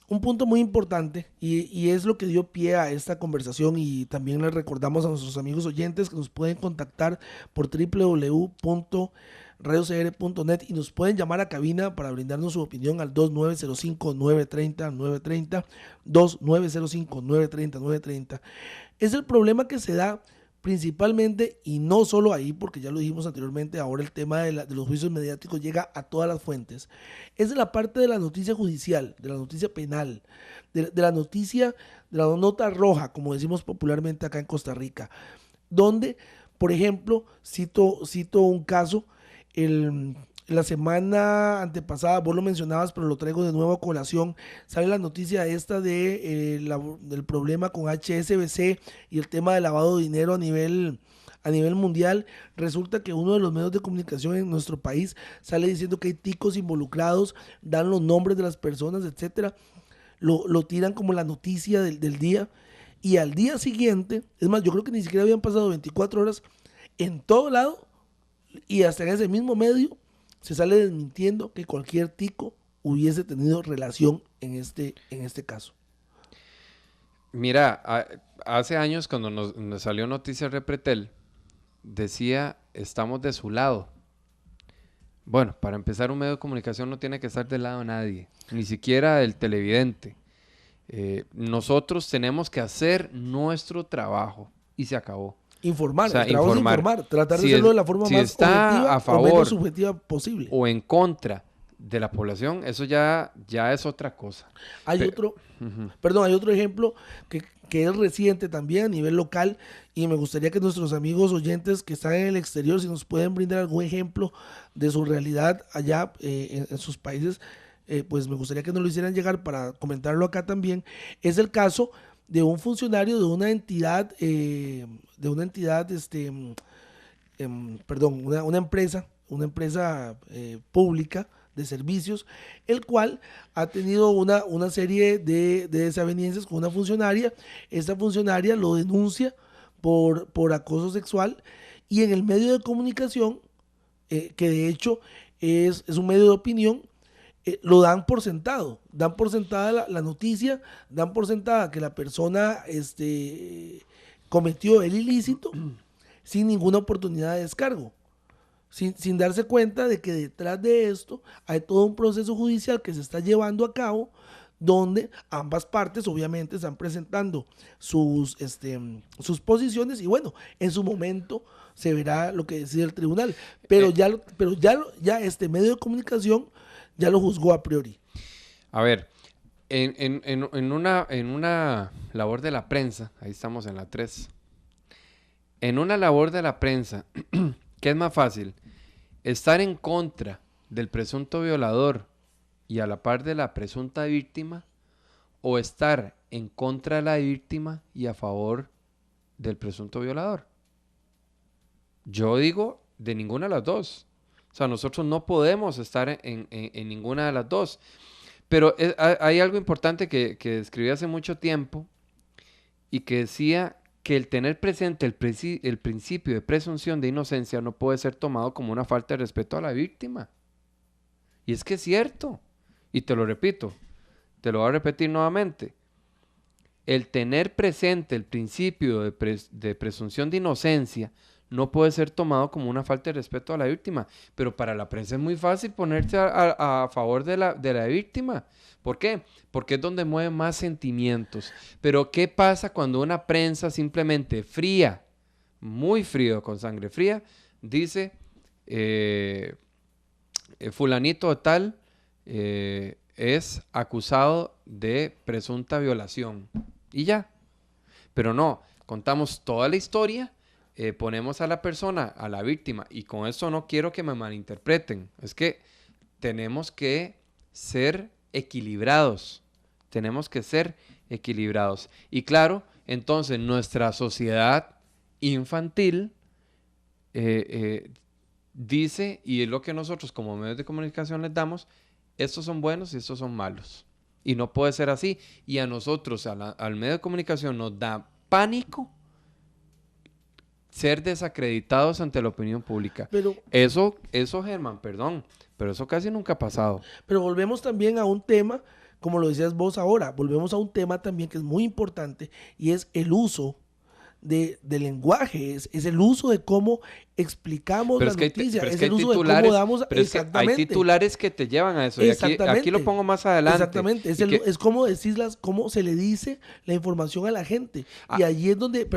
un punto muy importante y es lo que dio pie a esta conversación, y también les recordamos a nuestros amigos oyentes que nos pueden contactar por www.radiocr.net y nos pueden llamar a cabina para brindarnos su opinión al 2905-930-930, 2905-930-930. Es el problema que se da principalmente, y no solo ahí, porque ya lo dijimos anteriormente, ahora el tema de los juicios mediáticos llega a todas las fuentes. Es de la parte de la noticia judicial, de la noticia penal, de la noticia, de la nota roja, como decimos popularmente acá en Costa Rica, donde, por ejemplo, cito un caso, la semana antepasada, vos lo mencionabas, pero lo traigo de nuevo a colación, sale la noticia esta del problema con HSBC y el tema de lavado de dinero a nivel mundial. Resulta que uno de los medios de comunicación en nuestro país sale diciendo que hay ticos involucrados, dan los nombres de las personas, etcétera, lo tiran como la noticia del día, y al día siguiente, es más, yo creo que ni siquiera habían pasado 24 horas, en todo lado, y hasta en ese mismo medio, se sale desmintiendo que cualquier tico hubiese tenido relación en este caso. Mira, hace años cuando nos salió Noticias Repretel, decía, estamos de su lado. Bueno, para empezar, un medio de comunicación no tiene que estar del lado de nadie, ni siquiera del televidente. Nosotros tenemos que hacer nuestro trabajo y se acabó. Informar, o sea, el trabajo es informar, tratar de hacerlo de la forma más objetiva a favor, o menos subjetiva posible. O en contra de la población, eso ya es otra cosa. Hay otro ejemplo que es reciente también a nivel local, y me gustaría que nuestros amigos oyentes que están en el exterior, si nos pueden brindar algún ejemplo de su realidad allá en sus países, pues me gustaría que nos lo hicieran llegar para comentarlo acá también. Es el caso de un funcionario de una entidad, una empresa pública de servicios, el cual ha tenido una serie de desavenencias con una funcionaria. Esta funcionaria lo denuncia por acoso sexual, y en el medio de comunicación, que de hecho es un medio de opinión, lo dan por sentado, dan por sentada la noticia, dan por sentada que la persona cometió el ilícito sin ninguna oportunidad de descargo, sin darse cuenta de que detrás de esto hay todo un proceso judicial que se está llevando a cabo, donde ambas partes obviamente están presentando sus posiciones, y bueno, en su momento se verá lo que decide el tribunal, pero ya este medio de comunicación ya lo juzgó a priori. A ver, en una labor de la prensa, ahí estamos en la 3, en una labor de la prensa, ¿qué es más fácil? ¿Estar en contra del presunto violador y a la par de la presunta víctima, o estar en contra de la víctima y a favor del presunto violador? Yo digo de ninguna de las dos. O sea, nosotros no podemos estar en ninguna de las dos. Pero hay algo importante que escribí hace mucho tiempo, y que decía que el tener presente el principio de presunción de inocencia no puede ser tomado como una falta de respeto a la víctima. Y es que es cierto. Y te lo repito, te lo voy a repetir nuevamente. El tener presente el principio de presunción de inocencia no puede ser tomado como una falta de respeto a la víctima. Pero para la prensa es muy fácil ponerse a favor de la víctima. ¿Por qué? Porque es donde mueve más sentimientos. Pero ¿qué pasa cuando una prensa simplemente fría, muy frío, con sangre fría, dice fulanito de tal es acusado de presunta violación? Y ya. Pero no, contamos toda la historia, ponemos a la persona, a la víctima, y con eso no quiero que me malinterpreten. Es que tenemos que ser equilibrados. Tenemos que ser equilibrados. Y claro, entonces nuestra sociedad infantil dice, y es lo que nosotros como medios de comunicación les damos, estos son buenos y estos son malos. Y no puede ser así. Y a nosotros, al medio de comunicación, nos da pánico ser desacreditados ante la opinión pública. Pero eso, Germán, perdón, pero eso casi nunca ha pasado. Pero volvemos también a un tema como lo decías vos ahora, volvemos a un tema también que es muy importante y es el uso del lenguaje, es el uso de cómo explicamos la noticia, es el uso de cómo damos, exactamente. Hay titulares que te llevan a eso, y aquí lo pongo más adelante. Exactamente, es como decirlas, cómo se le dice la información a la gente, y allí es donde,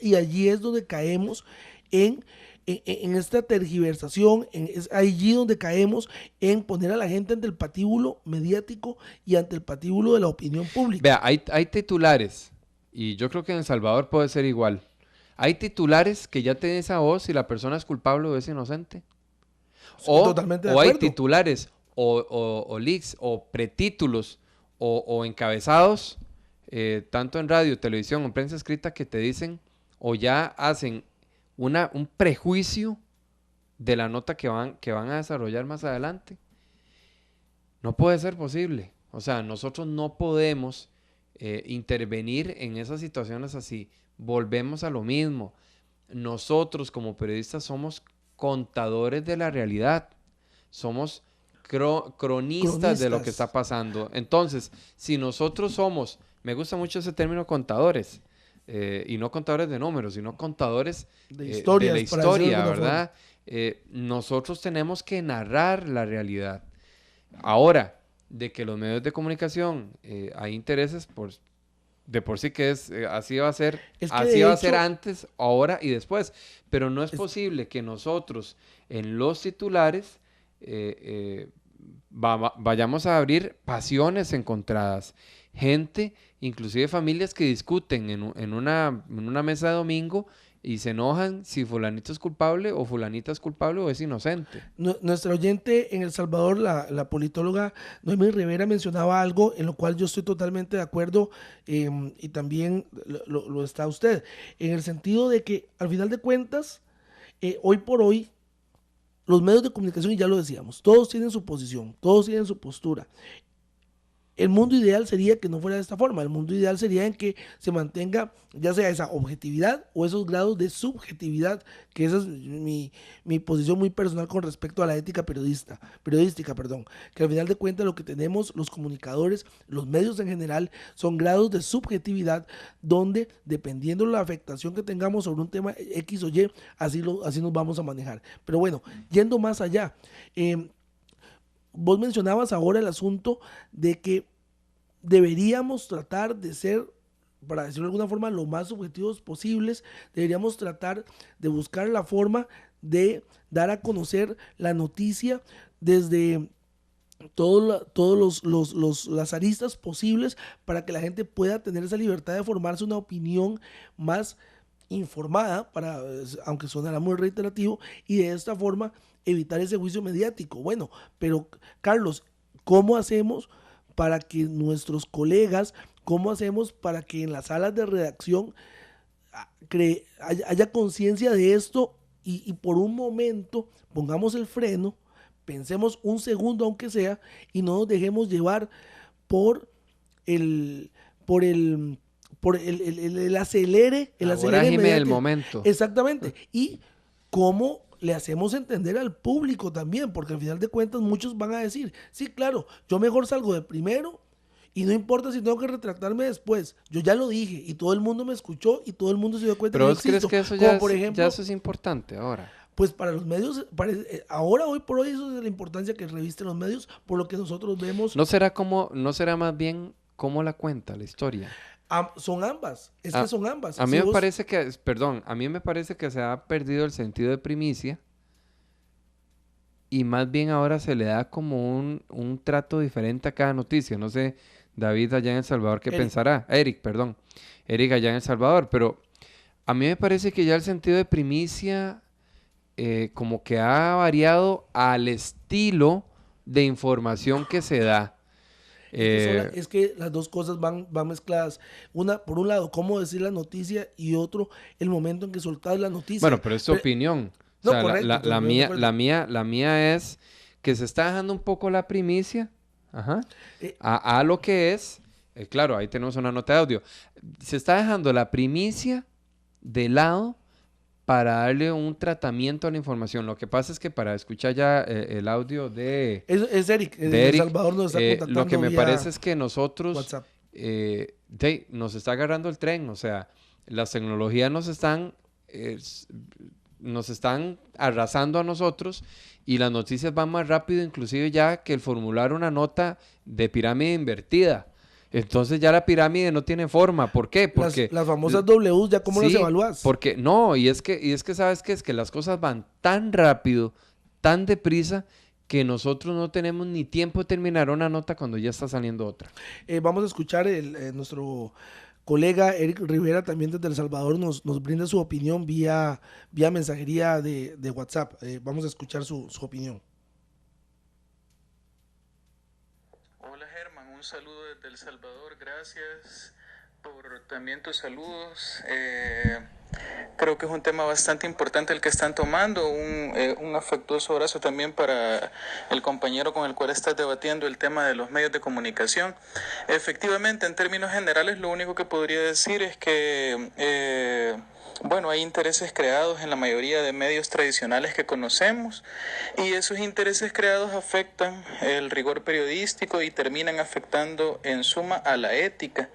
y allí es donde caemos en esta tergiversación, es allí donde caemos en poner a la gente ante el patíbulo mediático y ante el patíbulo de la opinión pública. Vea, hay titulares, y yo creo que en El Salvador puede ser igual. Hay titulares que ya te dicen a vos si la persona es culpable o es inocente. Totalmente de acuerdo. Hay titulares, o leaks, o pretítulos, o encabezados, tanto en radio, televisión, o prensa escrita, que te dicen, o ya hacen un prejuicio de la nota que van a desarrollar más adelante. No puede ser posible. O sea, nosotros no podemos intervenir en esas situaciones así. Volvemos a lo mismo. Nosotros como periodistas somos contadores de la realidad. Somos cronistas de lo que está pasando. Entonces, si nosotros somos, me gusta mucho ese término, contadores, y no contadores de números, sino contadores de la historia, ¿verdad? Nosotros tenemos que narrar la realidad. Ahora, de que los medios de comunicación hay intereses de por sí que así va a ser, así va a ser antes, ahora y después, pero no es posible que nosotros en los titulares vayamos a abrir pasiones encontradas, gente, inclusive familias que discuten en una mesa de domingo y se enojan si fulanito es culpable o fulanita es culpable o es inocente. Nuestra oyente en El Salvador, la politóloga Noemí Rivera, mencionaba algo en lo cual yo estoy totalmente de acuerdo, y también lo está usted, en el sentido de que al final de cuentas, hoy por hoy, los medios de comunicación, y ya lo decíamos, todos tienen su posición, todos tienen su postura. El mundo ideal sería que no fuera de esta forma. El mundo ideal sería en que se mantenga ya sea esa objetividad o esos grados de subjetividad, que esa es mi posición muy personal con respecto a la ética periodística, que al final de cuentas lo que tenemos los comunicadores, los medios en general, son grados de subjetividad donde, dependiendo de la afectación que tengamos sobre un tema X o Y, así nos vamos a manejar. Pero bueno, yendo más allá, vos mencionabas ahora el asunto de que deberíamos tratar de ser, para decirlo de alguna forma, lo más objetivos posibles. Deberíamos tratar de buscar la forma de dar a conocer la noticia desde todos las aristas posibles para que la gente pueda tener esa libertad de formarse una opinión más informada, aunque sonará muy reiterativo, y de esta forma evitar ese juicio mediático. Bueno, pero Carlos, ¿cómo hacemos para que nuestros colegas, cómo hacemos para que en las salas de redacción haya conciencia de esto y por un momento pongamos el freno, pensemos un segundo aunque sea, y no nos dejemos llevar por el acelere del momento? Exactamente. Y cómo le hacemos entender al público también, porque al final de cuentas muchos van a decir, sí, claro, yo mejor salgo de primero y no importa si tengo que retractarme después, yo ya lo dije y todo el mundo me escuchó y todo el mundo se dio cuenta. ¿Pero vos crees que eso ya eso es importante ahora? Pues para los medios, ahora, hoy por hoy, eso es de la importancia que revisten los medios, por lo que nosotros vemos. ¿No será más bien cómo la cuenta la historia? Son ambas, que son ambas. A mí me parece que se ha perdido el sentido de primicia y más bien ahora se le da como un trato diferente a cada noticia. No sé, David allá en El Salvador, ¿qué pensará? Eric allá en El Salvador, pero a mí me parece que ya el sentido de primicia como que ha variado al estilo de información que se da. Es que las dos cosas van mezcladas. Por un lado, cómo decir la noticia, y otro, el momento en que soltás la noticia. Bueno, pero es tu opinión. O sea, correcto, la mía es que se está dejando un poco la primicia a lo que es. Claro, ahí tenemos una nota de audio. Se está dejando la primicia de lado para darle un tratamiento a la información. Lo que pasa es que para escuchar ya el audio de... Es Eric, de Eric, El Salvador nos está contactando lo que me vía parece es que nosotros WhatsApp. Nos está agarrando el tren, o sea, las tecnologías nos están arrasando a nosotros y las noticias van más rápido, inclusive ya que el formular una nota de pirámide invertida. Entonces ya la pirámide no tiene forma. ¿Por qué? Porque las famosas Ws, ¿ya cómo las evalúas? Porque no, y es que ¿sabes qué? Es que las cosas van tan rápido, tan deprisa, que nosotros no tenemos ni tiempo de terminar una nota cuando ya está saliendo otra. Vamos a escuchar nuestro colega Eric Rivera, también desde El Salvador, nos brinda su opinión vía mensajería de WhatsApp. Vamos a escuchar su opinión. Hola Germán, un saludo desde El Salvador, gracias por también tus saludos. Creo que es un tema bastante importante el que están tomando, un afectuoso abrazo también para el compañero con el cual estás debatiendo el tema de los medios de comunicación. Efectivamente, en términos generales, lo único que podría decir es que hay intereses creados en la mayoría de medios tradicionales que conocemos y esos intereses creados afectan el rigor periodístico y terminan afectando en suma a la ética.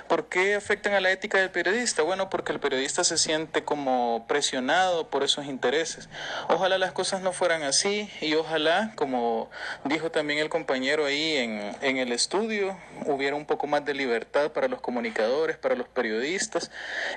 ¿Por qué afectan a la ética del periodista? Bueno, porque el periodista se siente como presionado por esos intereses. Ojalá las cosas no fueran así y ojalá, como dijo también el compañero ahí en el estudio, hubiera un poco más de libertad para los comunicadores, para los periodistas.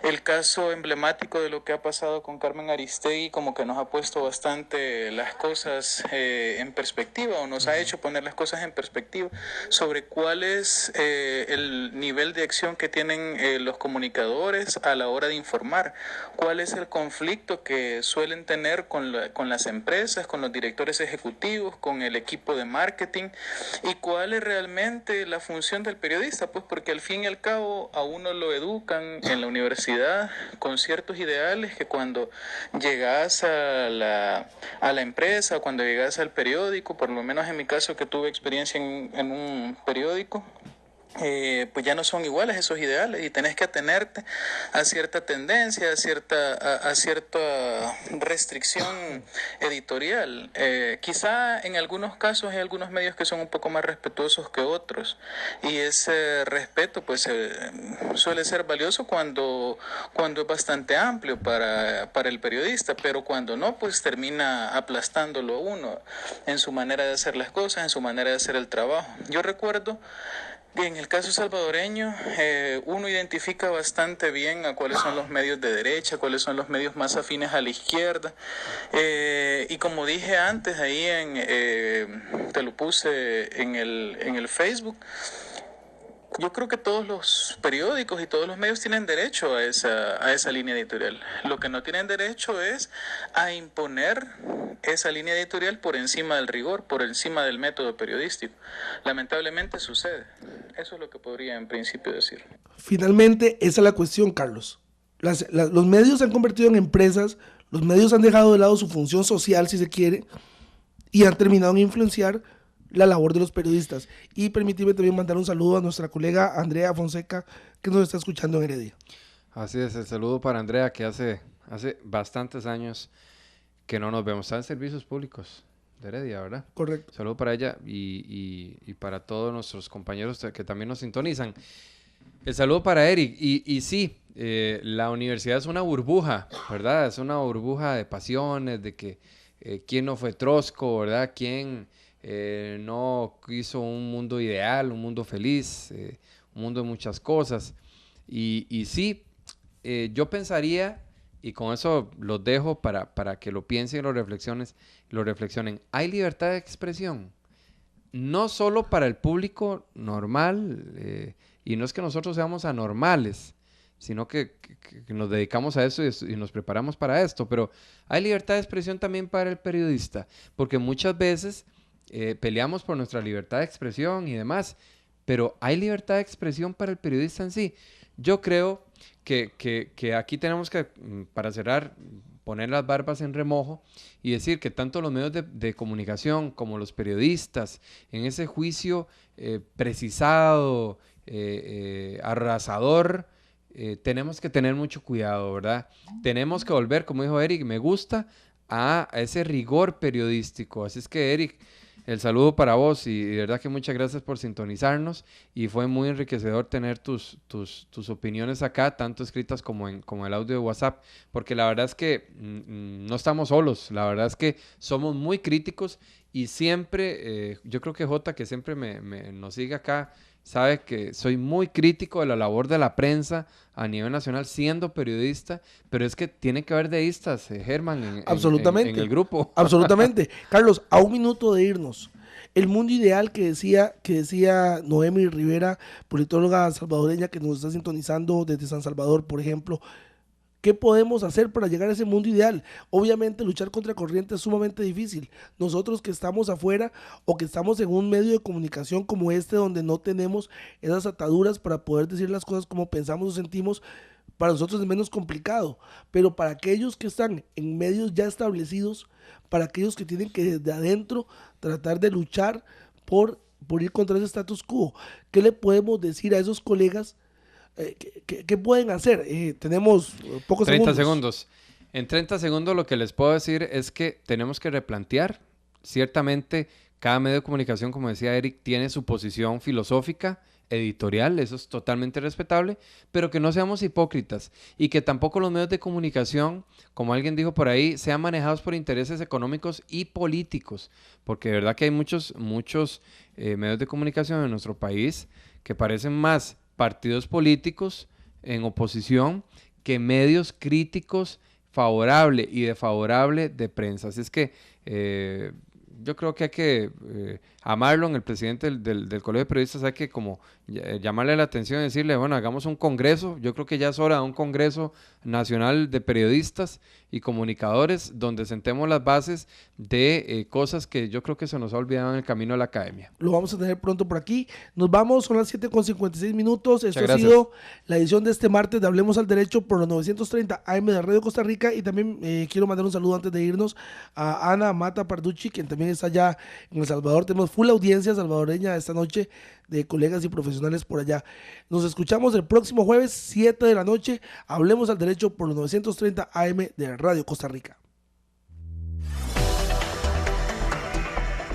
El caso emblemático de lo que ha pasado con Carmen Aristegui como que nos ha puesto bastante las cosas en perspectiva, o nos ha hecho poner las cosas en perspectiva sobre cuál es el nivel de acción que tienen los comunicadores a la hora de informar, cuál es el conflicto que suelen tener con las empresas, con los directores ejecutivos, con el equipo de marketing, y cuál es realmente la función del periodista, pues porque al fin y al cabo a uno lo educan en la universidad con ciertos ideales que cuando llegas a la empresa, cuando llegas al periódico, por lo menos en mi caso que tuve experiencia en un periódico, pues ya no son iguales esos ideales y tenés que atenerte a cierta tendencia, a cierta restricción editorial. Quizá en algunos casos hay algunos medios que son un poco más respetuosos que otros y ese respeto pues suele ser valioso cuando es bastante amplio para el periodista, pero cuando no, pues termina aplastándolo a uno en su manera de hacer las cosas, en su manera de hacer el trabajo. Yo recuerdo en el caso salvadoreño, uno identifica bastante bien a cuáles son los medios de derecha, cuáles son los medios más afines a la izquierda. Y como dije antes, ahí te lo puse en el Facebook, yo creo que todos los periódicos y todos los medios tienen derecho a esa línea editorial. Lo que no tienen derecho es a imponer esa línea editorial por encima del rigor, por encima del método periodístico. Lamentablemente sucede. Eso es lo que podría en principio decir. Finalmente, esa es la cuestión, Carlos. Los medios se han convertido en empresas, los medios han dejado de lado su función social, si se quiere, y han terminado en influenciar la labor de los periodistas. Y permíteme también mandar un saludo a nuestra colega Andrea Fonseca, que nos está escuchando en Heredia. Así es, el saludo para Andrea, que hace bastantes años que no nos vemos. Está en servicios públicos de Heredia, ¿verdad? Correcto. Saludo para ella y para todos nuestros compañeros que también nos sintonizan. El saludo para Eric. Y sí, la universidad es una burbuja, ¿verdad? Es una burbuja de pasiones, de que quién no fue trosco, ¿verdad? Quién no quiso un mundo ideal, un mundo feliz, un mundo de muchas cosas. Y sí, yo pensaría, y con eso los dejo para que lo piensen y lo reflexionen. Hay libertad de expresión, no solo para el público normal, y no es que nosotros seamos anormales, sino que nos dedicamos a eso y nos preparamos para esto, pero hay libertad de expresión también para el periodista, porque muchas veces peleamos por nuestra libertad de expresión y demás, pero ¿hay libertad de expresión para el periodista en sí? Yo creo que aquí tenemos que, para cerrar, poner las barbas en remojo y decir que tanto los medios de comunicación como los periodistas, en ese juicio precisado, arrasador, tenemos que tener mucho cuidado, ¿verdad? Tenemos que volver, como dijo Eric, me gusta, a ese rigor periodístico. Así es que, Eric, el saludo para vos y de verdad que muchas gracias por sintonizarnos y fue muy enriquecedor tener tus opiniones acá, tanto escritas como en el audio de WhatsApp, porque la verdad es que no estamos solos, la verdad es que somos muy críticos y siempre, yo creo que Jota, que siempre nos sigue acá, sabe que soy muy crítico de la labor de la prensa a nivel nacional siendo periodista, pero es que tiene que haber deístas, Germán, absolutamente, en el grupo. Absolutamente. Carlos, a un minuto de irnos, el mundo ideal que decía Noemi Rivera, politóloga salvadoreña que nos está sintonizando desde San Salvador, por ejemplo, ¿qué podemos hacer para llegar a ese mundo ideal? Obviamente luchar contra corriente es sumamente difícil. Nosotros que estamos afuera o que estamos en un medio de comunicación como este donde no tenemos esas ataduras para poder decir las cosas como pensamos o sentimos, para nosotros es menos complicado. Pero para aquellos que están en medios ya establecidos, para aquellos que tienen que desde adentro tratar de luchar por ir contra ese status quo, ¿qué le podemos decir a esos colegas? ¿Qué pueden hacer? Tenemos pocos 30 segundos. En 30 segundos lo que les puedo decir es que tenemos que replantear. Ciertamente cada medio de comunicación, como decía Eric, tiene su posición filosófica, editorial, eso es totalmente respetable, pero que no seamos hipócritas y que tampoco los medios de comunicación, como alguien dijo por ahí, sean manejados por intereses económicos y políticos, porque de verdad que hay muchos medios de comunicación en nuestro país que parecen más partidos políticos en oposición que medios críticos favorable y desfavorable de prensa. Así es que yo creo que hay que a Marlon, el presidente del Colegio de Periodistas, hay que como llamarle la atención y decirle, bueno, hagamos un congreso. Yo creo que ya es hora de un congreso nacional de periodistas y comunicadores donde sentemos las bases de cosas que yo creo que se nos ha olvidado en el camino a la academia. Lo vamos a tener pronto por aquí. Nos vamos, son las 7:56. Esto ha sido la edición de este martes de Hablemos al Derecho por los 930 AM de Radio Costa Rica, y también quiero mandar un saludo antes de irnos a Ana Mata Parducci, quien también está allá en El Salvador. Tenemos full audiencia salvadoreña esta noche de colegas y profesionales por allá. Nos escuchamos el próximo jueves, 7 de la noche. Hablemos al Derecho por los 930 AM de Radio Costa Rica.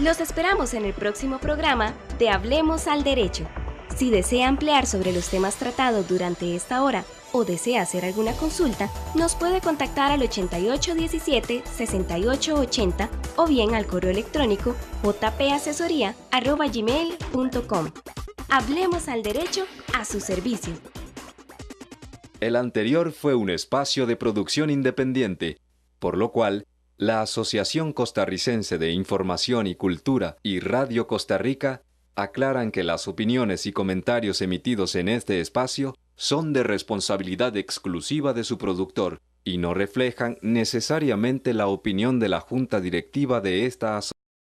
Los esperamos en el próximo programa de Hablemos al Derecho. Si desea ampliar sobre los temas tratados durante esta hora o desea hacer alguna consulta, nos puede contactar al 8817-6880 o bien al correo electrónico jpasesoría@gmail.com. Hablemos al Derecho a su servicio. El anterior fue un espacio de producción independiente, por lo cual la Asociación Costarricense de Información y Cultura y Radio Costa Rica aclaran que las opiniones y comentarios emitidos en este espacio son de responsabilidad exclusiva de su productor y no reflejan necesariamente la opinión de la Junta Directiva de esta asociación.